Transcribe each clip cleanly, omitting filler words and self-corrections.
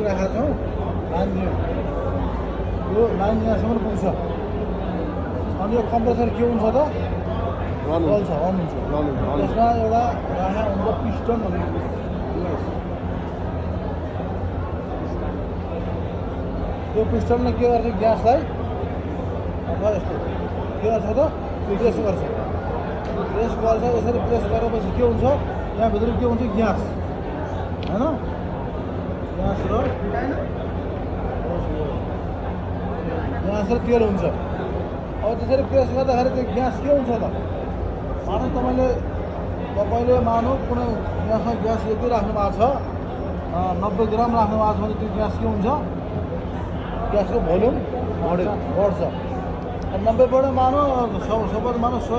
राखेका छौँ 9 यो 9 यहाँसम्म पुग्छ अनि यो कम्प्रेसर के हुन्छ त चल्छ रन हुन्छ त्यसमा एउटा राखेको हुन्छ पिस्टन त्यो पिस्टनले के गर्छ ग्यासलाई अथवा यस्तो के गर्छ त प्रेस गर्छ यसरी प्रेस गरेपछि के हुन्छ यहाँभित्र के हुन्छ ग्यास होइन ग्यास र तेल हुन्छ अब त्यसरी प्रेस गर्दाखेरि त्यो ग्यास के हुन्छ त मानौँ तपाईँले मानौँ कुनै ग्यासमा ग्यास यति राख्नु भएको छ 90 ग्राम राख्नु भएको छ भने त्यो ग्यास के हुन्छ ग्यासको भोल्युम बढ्छ 90बाट मानौँ सपोज मानौँ 100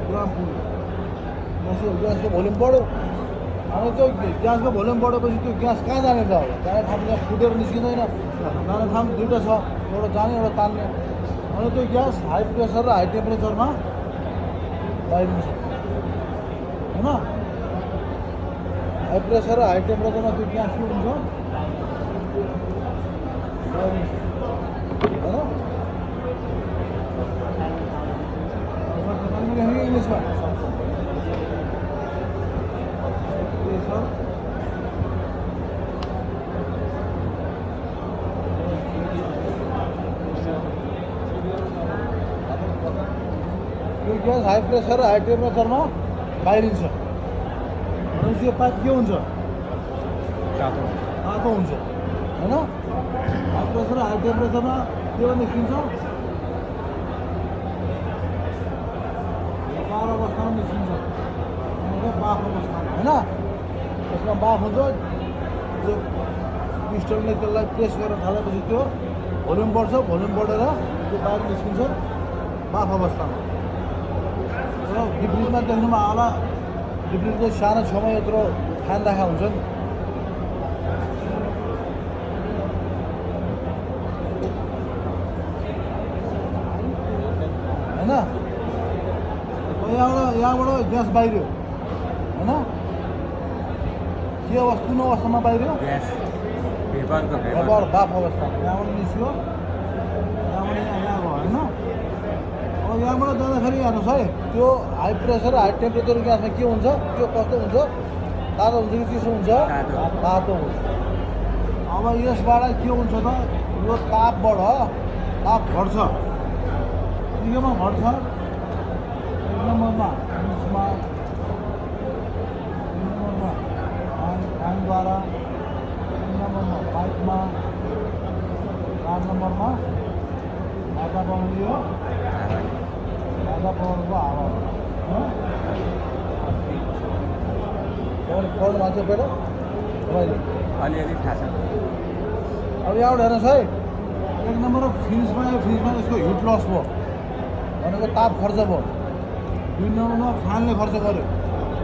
ग्राम पुग्यो ग्यासको भोल्युम बढ्यो अनि त्यो ग्यासको भोल्युम बढेपछि त्यो ग्यास कहाँ जाने त अब जाने ठाउँ त्यहाँ फुटेर निस्किँदैन जाने ठाउँ दुइटा छ एउटा जाने एउटा तान्ने अनि त्यो ग्यास हाई प्रेसर र हाई टेम्परेचरमा बाहिरिन्छ होइन हाई प्रेसर र हाई टेम्परेचरमा त्यो ग्यास के हुन्छ बाहिरिन्छ होइन इङ्ग्लिसमा यो ग्यास हाई प्रेसर र हाई टेम्परेचरमा बाहिरिन्छ भनेपछि यो पाइप के हुन्छ तातो हुन्छ होइन हाई प्रेसर र हाई टेम्परेचरमा के निस्किन्छ व्यापार अवस्थामा निस्किन्छ बाफ अवस्थामा होइन त्यसमा बाफ हुन्छ त्यो पिस्टनले त्यसलाई प्रेस गरेर थालेपछि त्यो भोल्युम बढ्छ भोल्युम बढेर त्यो बाहिर निस्किन्छ बाफ अवस्थामा र डिफ्रिजमा देख्नुमा होला डिफ्रिजको सानो छेउमा यत्रो फ्यान राखेका हुन्छन् होइन यहाँबाट ग्यास बाहिरियो होइन के अवस्था कुन अवस्थामा बाहिरियो भेपर बाफ अवस्थामा यहाँबाट निस्क्यो यहाँबाट यहाँ गयो होइन अब यहाँबाट जाँदाखेरि हेर्नुहोस् है त्यो हाई प्रेसर हाई टेम्परेचर ग्यासमा के हुन्छ त्यो कस्तो हुन्छ तातो हुन्छ कि चिसो हुन्छ तातो हुन्छ अब यसबाट के हुन्छ त यो ताप घट्छ केमा घट्छ एक नम्बरमा फ्यानद्वारा 3 नम्बरमा पाइपमा 4 नम्बरमा वातावरणको हावा पढ्नु भएको छ पहिला तपाईँले अलिअलि थाहा छ अब यहाँबाट हेर्नुहोस् है 1 नम्बर फ्रिजमा यसको हिट लस भयो भनेको ताप खर्च भयो 2 नम्बरमा फ्यानले खर्च गर्यो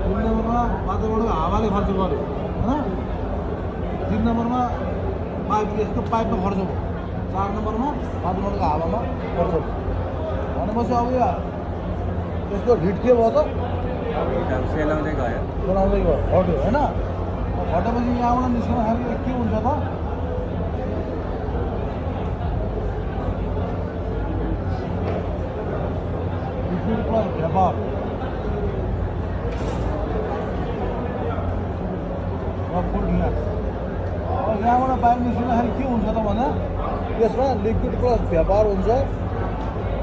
3 नम्बरमा वातावरणको हावाले खर्च गर्यो होइन 3 नम्बरमा पाइप यसको पाइपमा खर्च भयो 4 नम्बरमा वातावरणको हावामा खर्च भयो भनेपछि अब यो यसको हिट के भयो त सेलाउँदै गयो घट्यो होइन घटेपछि यहाँबाट निस्किँदाखेरि के हुन्छ त लिक्विड प्लस भेपर र फुल ग्यास अब यहाँबाट बाहिर निस्किँदाखेरि के हुन्छ त भन्दा त्यसमा लिक्विड प्लस भेपर हुन्छ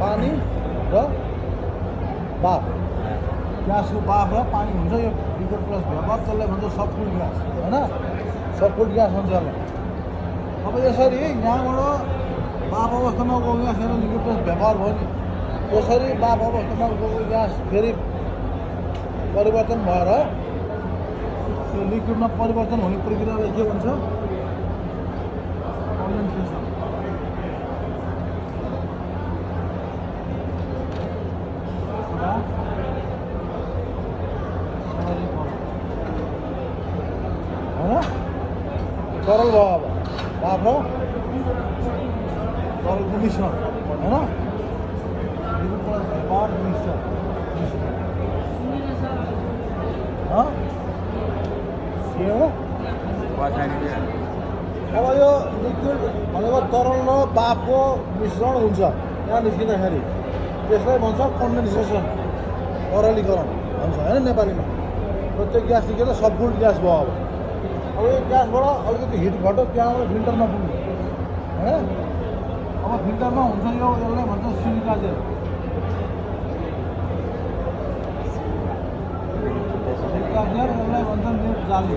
पानी र बाफ ग्यासको बाफ र पानी हुन्छ यो लिक्विड प्लस भेपर त्यसलाई भन्छ सबफुल ग्यास होइन सबफुल ग्यास भन्छ यसलाई अब यसरी यहाँबाट बाफ अवस्थामा गएको ग्यास हेरेर लिक्विड प्लस भेपर भयो नि यसरी बाफ अवस्थामा गएको ग्यास फेरि परिवर्तन भएर त्यो लिक्विडमा परिवर्तन हुने प्रक्रियालाई के भन्छ कन्डेन्सेसन तरल भयो अब बाफ र तरलको मिश्रण होइन भेपर मिक्सचर के हो अब यो लिक्विड भनेको तरल र बाफको मिश्रण हुन्छ यहाँ निस्किँदाखेरि त्यसलाई भन्छ कन्डेन्सेसन तरलीकरण भन्छ होइन नेपालीमा र त्यो ग्यास निस्केर सबफुल ग्यास भयो अब यो ग्यासबाट अलिकति हिट घट्यो त्यहाँबाट फिल्टरमा पुग्यो होइन अब फिल्टरमा हुन्छ यो यसलाई भन्छ सिलिका जेल सिलिका जेल यसलाई भन्छ नेट जाली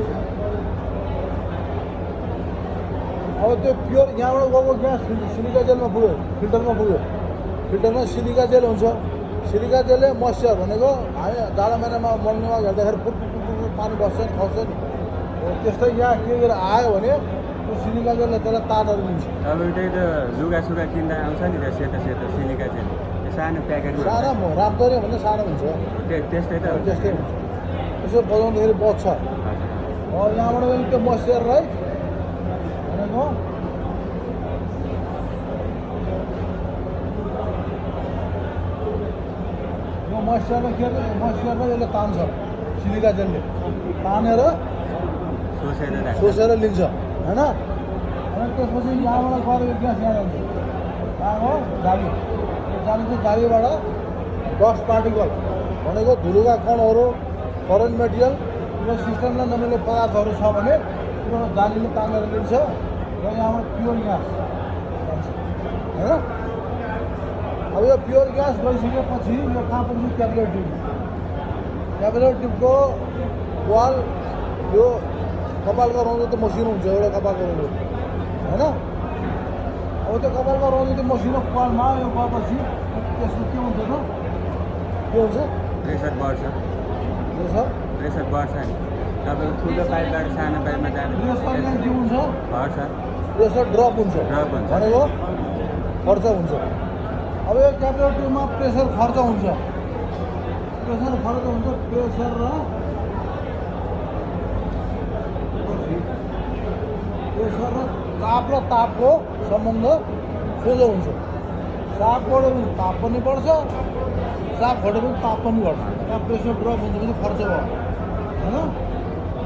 अब त्यो प्योर यहाँबाट गएको ग्यास सिलिका जेलमा पुग्यो फिल्टरमा सिलिका जेल हुन्छ सिलिका जेलले मोइस्चर भनेको हामी जाडो महिनामा मर्नेमा हेर्दाखेरि पुट पानी बस्छ नि खस्छ नि त्यस्तै यहाँ के गरेर आयो भने त्यो सिलिका जेलले त्यसलाई तानहरू लिन्छ तपाईँ त्यही त लुगासुगा किन्दा आउँछ नि त्यो सेतो सेतो सिलिका जेल त्यो सानो प्याकेट सानो राम्ररी भन्दा सानो हुन्छ त्यस्तै त त्यस्तै हुन्छ त्यसो बजाउँदाखेरि बच्छ यहाँबाट पनि त्यो मोइस्चरलाई भनेको यो मोइस्चरमा के मोइस्चरमा यसले तान्छ सिलिका जेलले तानेर सोसेर लिन्छ होइन अनि त्यसपछि यहाँबाट गएर यो ग्यास यहाँ जान्छ कहाँ हो जाली यो जाली चाहिँ जालीबाट डस्ट पार्टिकल भनेको धुलोका कणहरू करेन्ट मेटेरियल यो सिस्टमलाई नमिल्ने पदार्थहरू छ भने त्यो जालीले तानेर लिन्छ र यहाँबाट प्योर ग्यास होइन अब यो प्योर ग्यास गइसकेपछि यो कहाँ पुग्छ क्यापिलर ट्युबको वाल यो कपालको रौँदो त मसिनो हुन्छ एउटा कपालको रौँदो होइन अब त्यो कपालको रौँदो त्यो मसिनो पालमा यो गएपछि त्यसको के हुन्छ त के हुन्छ प्रेसर बढ्छ प्रेसर बढ्छ नि तपाईँको ठुलो पाइपबाट सानो पाइपमा जानु प्रेसरले के हुन्छ बढ्छ प्रेसर ड्रप हुन्छ भनेको खर्च हुन्छ अब यो क्यापिलर ट्युबमा प्रेसर खर्च हुन्छ प्रेसर र ताप र तापको सम्बन्ध सोझो हुन्छ ताप बढ्यो भने ताप पनि बढ्छ ताप घट्यो भने ताप पनि घट्छ त्यहाँ प्रेसर ड्रप हुन्छ भने खर्च भयो होइन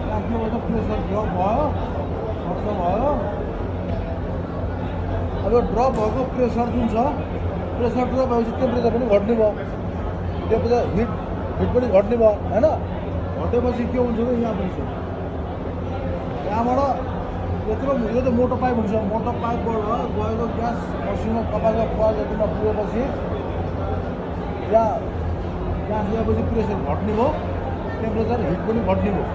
त्यहाँ के भन्छ प्रेसर ड्रप भयो खर्च भयो अब ड्रप भएको प्रेसर जुन छ प्रेसर ड्रप भएपछि टेम्परेचर पनि घट्ने भयो टेम्परेचर हिट पनि घट्ने भयो होइन घटेपछि के हुन्छ त यहाँ पुग्छ त्यहाँबाट यत्रो यो त मोटो पाइप हुन्छ मोटो पाइपबाट गएको ग्यास मसिनो कपालको पाल जतिमा पुगेपछि यहाँ गएपछि प्रेसर घट्ने भयो टेम्परेचर हिट पनि घट्ने भयो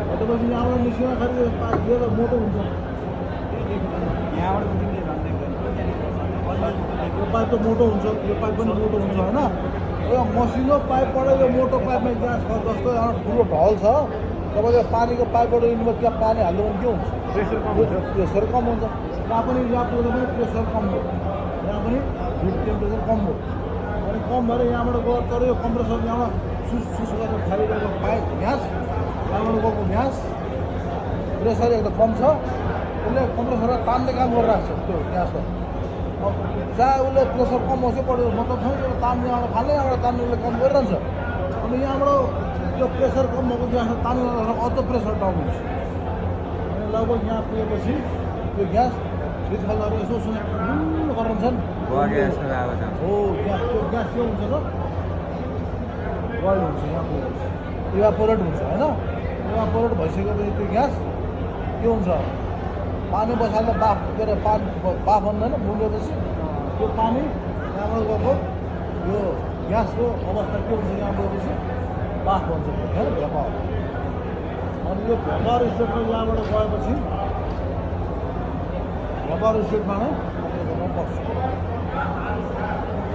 घटेपछि यहाँबाट निस्किँदाखेरि यो त मोटो हुन्छ यहाँबाट यो पाइप त मोटो हुन्छ यो पाइप पनि मोटो हुन्छ होइन यो मसिनो पाइपबाट यो मोटो पाइपमा ग्यास जस्तो यहाँ ठुलो ढल छ तपाईँले पानीको पाइपबाट हिँड्नुभयो त्यहाँ पानी हाल्नु भने के हुन्छ प्रेसर कम हुन्छ त्यहाँ पनि यहाँ पुग्दा पनि प्रेसर कम भयो यहाँ पनि हिट टेम्परेचर कम भयो अनि कम भएर यहाँबाट गयो तर यो कम्प्रेसर यहाँबाट सुस गरेर खाली गएको पाइप ग्यास यहाँबाट गएको ग्यास प्रेसर एकदम कम छ उसले कम्प्रेसरलाई तान्ने काम गरिरहेको छ त्यो ग्यासलाई चाहे उसले प्रेसर कम होस् बढ्यो मतलब छैन त्यो तान्ने यहाँबाट फाल्ने यहाँबाट तान्ने उसले काम गरिरहन्छ अनि यहाँबाट त्यो प्रेसर कम भएको ग्यासलाई तान्ने अझ प्रेसर डाउन हुन्छ अनि लगभग यहाँ पुगेपछि त्यो ग्यास फ्रिजफलहरू यसो गराउँछन् हो ग्यास त्यो ग्यास के हुन्छ त बोइल हुन्छ यहाँ पुगेपछि इभापोरेट हुन्छ होइन इभापोरेट भइसकेपछि त्यो ग्यास के हुन्छ पानी बसाल्दा बाफ के अरे बाफ भन्दैन मुलेपछि त्यो पानी यहाँबाट गएको यो ग्यासको अवस्था के हुन्छ यहाँ गएपछि बाफ भन्छ होइन भेपार अनि यो भेपार स्टेटमा यहाँबाट गएपछि भेपार स्टेटमा नै बस्छ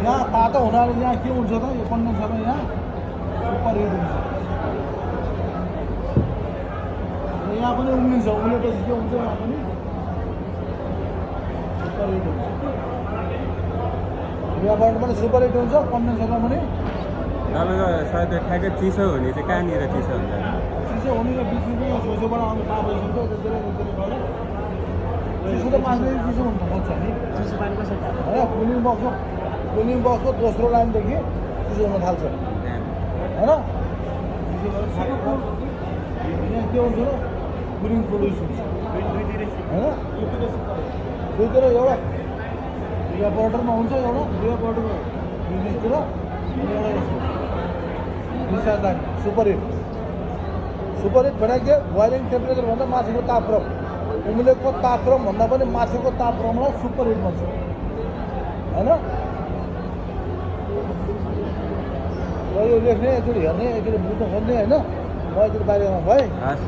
यहाँ तातो हुनाले यहाँ के हुन्छ त यो कन्डेन्सरमा यहाँ सुपर हिट हुन्छ यहाँ पनि उम्लिन्छ उम्लेपछि के हुन्छ यहाँ पनि सुपर हिट हुन्छ यहाँबाट पनि सुपर हिट हुन्छ कन्डेन्सरमा पनि तपाईँको सायद ठ्याक्कै चिसो हुने चाहिँ कहाँनिर चिसो हुन्छ चिसो हुने र बिचमा सोझोबाट आउने ताप भइसक्छ चिसो त मान्छे चिसो हुनु खोज्छ नि चिसो पानी कसरी होइन कुलिङ बक्सको दोस्रो लाइनदेखि चिसो हुन थाल्छ होइन चिसो भएर यहाँ के हुन्छ र कुलिङ प्रोड्युस हुन्छ होइन दुईतिर एउटा इभापोरेटरमा हुन्छ एउटा इभापोरेटरको बिजतिर एउटा डिस्चार्ज लाग्ने सुपर हिट भनेको के बोइलिङ टेम्परेचरभन्दा माथिको तापक्रम उम्लेको तापक्रम भन्दा पनि माथिको तापक्रमलाई सुपर हिट भन्छ होइन र यो लेख्ने एकचोटि हेर्ने एकचोटि बुझ्नु खोज्ने होइन म एकचोटि बाहिरमा भएँ हस्